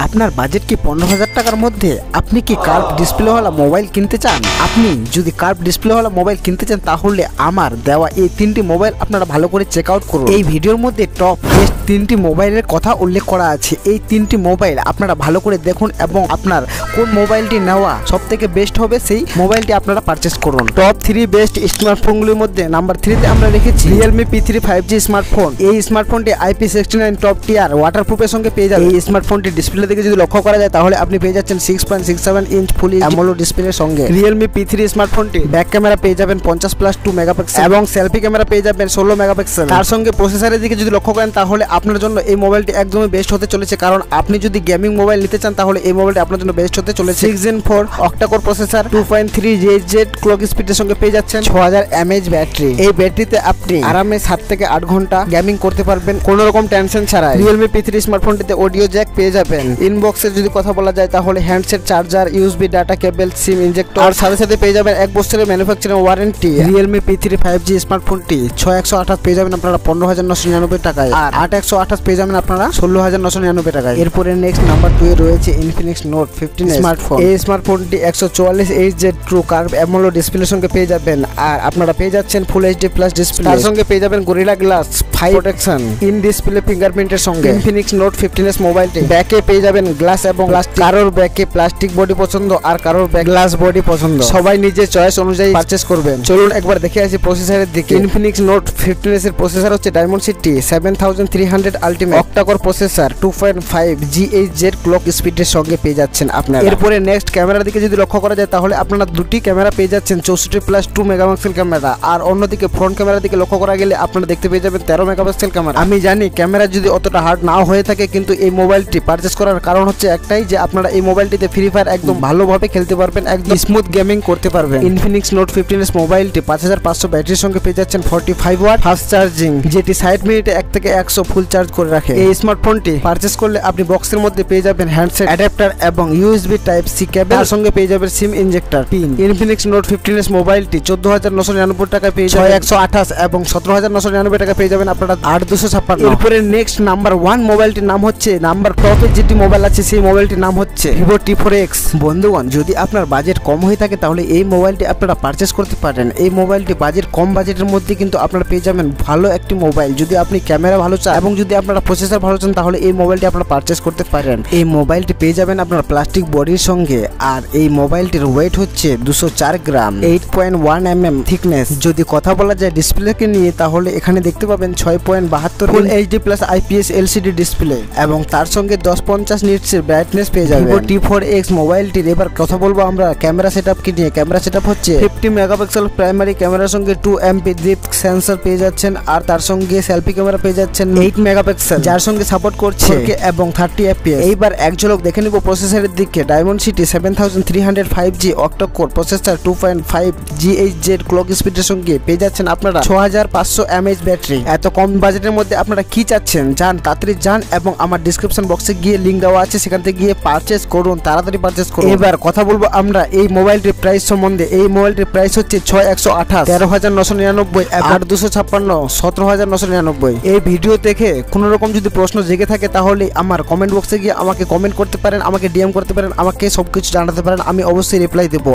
আপনার বাজেট কি 15,000 টাকার মধ্যে? আপনি কি কার্ভ ডিসপ্লেওয়ালা মোবাইল কিনতে চান? আপনি যদি কার্ভ ডিসপ্লেওয়ালা মোবাইল কিনতে চান তাহলে আমার দেওয়া এই 3টি মোবাইল আপনারা ভালো করে চেক আউট করুন। এই ভিডিওর মধ্যে টপ বেস্ট 3টি মোবাইলের কথা উল্লেখ করা আছে। এই 3টি মোবাইল আপনারা ভালো করে দেখুন এবং আপনার কোন মোবাইলটি নেওয়া সবথেকে বেস্ট হবে সেই মোবাইলটি আপনারা পারচেজ করুন। টপ 3 বেস্ট স্মার্টফোনগুলির মধ্যে নাম্বার 3তে আমরা রেখেছি Realme P3 5G স্মার্টফোন। এই স্মার্টফোনটি IP69 টপ টিয়ার ওয়াটারপ্রুফের সঙ্গে পেয়ে যাবেন। এই স্মার্টফোনটি ডিসপ্লে থেকে যদি লক্ষ্য করা যায় তাহলে আপনি পেয়ে যাচ্ছেন 6.67 ইঞ্চ ফুল অ্যামোলেড ডিসপ্লের সঙ্গে। Realme P3 স্মার্টফোনটি ব্যাক ক্যামেরা পেয়ে যাবেন 50+2 মেগাপিক্সেল এবং সেলফি ক্যামেরা পেয়ে যাবেন 16 মেগাপিক্সেল। তার সঙ্গে প্রসেসরের দিকে যদি লক্ষ্য করেন তাহলে আপনার জন্য এই মোবাইলটি একদমই বেস্ট হতে চলেছে, কারণ আপনি যদি গেমিং মোবাইল নিতে চান তাহলে এই মোবাইলটি আপনার জন্য বেস্ট হতে চলেছে। 6 Gen 4 octa core processor 2.3 GHz clock স্পিডের সঙ্গে পেয়ে যাচ্ছেন 6000 mAh ব্যাটারি। এই ব্যাটারিতে আপনি আরামে 7 থেকে 8 ঘন্টা গেমিং করতে পারবেন কোনো রকম টেনশন ছাড়াই। Realme P3 স্মার্টফোনটিতে অডিও জ্যাক পেয়ে যাবেন। ইনবক্সের যদি কথা বলা যায় তাহলে handset charger, USB data cable, SIM injector আর সাথে সাথে পেয়ে যাবেন 1 বছরের manufacturing warranty. Realme P3 5G স্মার্টফোনটি 6128 পেয়ে যাবেন আপনারা 15,999 টাকায়, আর 8128 পেয়ে যাবেন আপনারা 16,999 টাকায়। এরপরে নেক্সট নাম্বার 2 এ রয়েছে Infinix Note 15 স্মার্টফোন। এই স্মার্টফোনটি 144 Hz ট্রু কার্ভ অ্যামোলেড ডিসপ্লের সঙ্গে পেয়ে যাবেন, আর আপনারা পেয়ে যাচ্ছেন ফুল HD প্লাস ডিসপ্লে। তার সঙ্গে পেয়ে যাবেন gorilla glass 5 protection, in display ফিঙ্গারপ্রিন্টের সঙ্গে। Infinix Note 15s মোবাইলটি ব্যাকে পেয়ে যাবেন গ্লাস এবং প্লাস্টিক। কারোর ব্যাকে প্লাস্টিক বডি পছন্দ আর কারোর ব্যাক গ্লাস বডি পছন্দ, সবাই নিজের চয়েস অনুযায়ী পারচেজ করবেন। চলুন একবার দেখে আসি প্রসেসরের দিকে। Infinix Note 15s এর প্রসেসর হচ্ছে Dimensity 7300 ultimate octa core processor 2.5 GHz clock স্পিডের সঙ্গে পেয়ে যাচ্ছেন আপনারা। এরপরে নেক্সট ক্যামেরার দিকে যদি লক্ষ্য করা যায় তাহলে আপনারা দুটি ক্যামেরা পেয়ে যাচ্ছেন 64+2 মেগাপিক্সেল ক্যামেরা, আর অন্যদিকে ফ্রন্ট ক্যামেরার দিকে লক্ষ্য করা গেলে আপনারা দেখতে পেয়ে যাবেন 13 মেগাপিক্সেল ক্যামেরা। আমি জানি ক্যামেরা যদি অতটা হার্ড নাও হয়ে থাকে, কিন্তু এই মোবাইলটি পারচেজ করার কারণ হচ্ছে একটাই যে আপনারা এই মোবাইলটিতে ফ্রি ফায়ার একদম ভালোভাবে খেলতে পারবেন, একদম স্মুথ গেমিং করতে পারবেন। Infinix Note 15s মোবাইলটি 5500 ব্যাটারির সঙ্গে পেয়ে যাচ্ছেন 45 ওয়াট ফাস্ট চার্জিং, যেটি 60 মিনিটে 1 থেকে 100 ফুল চার্জ করে রাখে। এই স্মার্টফোনটি পারচেজ করলে আপনি বক্সের মধ্যে পেয়ে যাবেন হ্যান্ডসেট অ্যাডাপ্টার এবং USB Type-C কেবল, তার সঙ্গে পেয়ে যাবেন SIM injector pin. Infinix Note 15s মোবাইলটি 14,999 টাকায় পেয়ে যাবেন 6128 এবং 17,999 টাকা পেয়ে যাবেন আপনারা 8256। এরপরে নেক্সট নাম্বার 1 মোবাইলটির নাম হচ্ছে নাম্বার টপে যেটি মোবাইল আছে সেই মোবাইলটির নাম হচ্ছে Vivo T4X। বন্ধুগণ, যদি আপনার বাজেট কম হয়ে থাকে তাহলে এই মোবাইলটি আপনারা পারচেজ করতে পারেন। এই মোবাইলটি কম বাজেটের মধ্যে কিন্তু আপনারা পেয়ে যাবেন ভালো একটি মোবাইল। যদি আপনি ক্যামেরা ভালো চান এবং যদি আপনারা প্রসেসর ভালো চান তাহলে এই মোবাইলটি আপনারা পারচেজ করতে পারেন। এই মোবাইলটি পেয়ে যাবেন আপনারা প্লাস্টিক বডির সঙ্গে, আর এই মোবাইলটির ওয়েট হচ্ছে 204 গ্রাম, 8.1 mm থিকনেস। যদি কথা বলা যায় ডিসপ্লেকে নিয়ে তাহলে এখানে দেখতে পাবেন 6.72 ফুল HD plus IPS LCD display এবং তার সঙ্গে 1050 নিটসের ব্রাইটনেস পেয়ে যাবেন। Vivo T4X মোবাইলটির এবার কথা বলবো আমরা ক্যামেরা সেটআপকে নিয়ে। ক্যামেরা সেটআপ হচ্ছে 50 মেগাপিক্সেল প্রাইমারি ক্যামেরার সঙ্গে 2 MP ডেপথ সেন্সর পেয়ে যাচ্ছেন, আর তার সঙ্গে সেলফি ক্যামেরা পেয়ে যাচ্ছেন 8 মেগাপিক্সেল, যার সঙ্গে সাপোর্ট করছে 4K এবং 30 FPS। এইবার এক ঝলক দেখে নিব প্রসেসরের দিকে। Dimensity 7300 5G octa core processor 2.5 GHz clock স্পিডের সঙ্গে পেয়ে যাচ্ছেন আপনারা 6500 mAh ব্যাটারি। এত কম বাজেটের মধ্যে আপনারা কি চাচ্ছেন? যান তাড়াতাড়ি যান এবং আমার ডেসক্রিপশন বক্সে গিয়ে লিংক দেওয়া আছে, সেখান থেকে গিয়ে পারচেজ করুন, তাড়াতাড়ি পারচেজ করুন। এবার কথা বলবো আমরা এই মোবাইলটির প্রাইস সম্বন্ধে। এই মোবাইলটির প্রাইস হচ্ছে 6128, 13,999, 8256, 17,999। এই ভিডিও দেখে কোনো রকম যদি প্রশ্ন জেগে থাকে তাহলে আমার কমেন্ট বক্সে গিয়ে আমাকে কমেন্ট করতে পারেন, আমাকে DM করতে পারেন, আমাকে সবকিছু জানাতে পারেন, আমি অবশ্যই রিপ্লাই দেবো।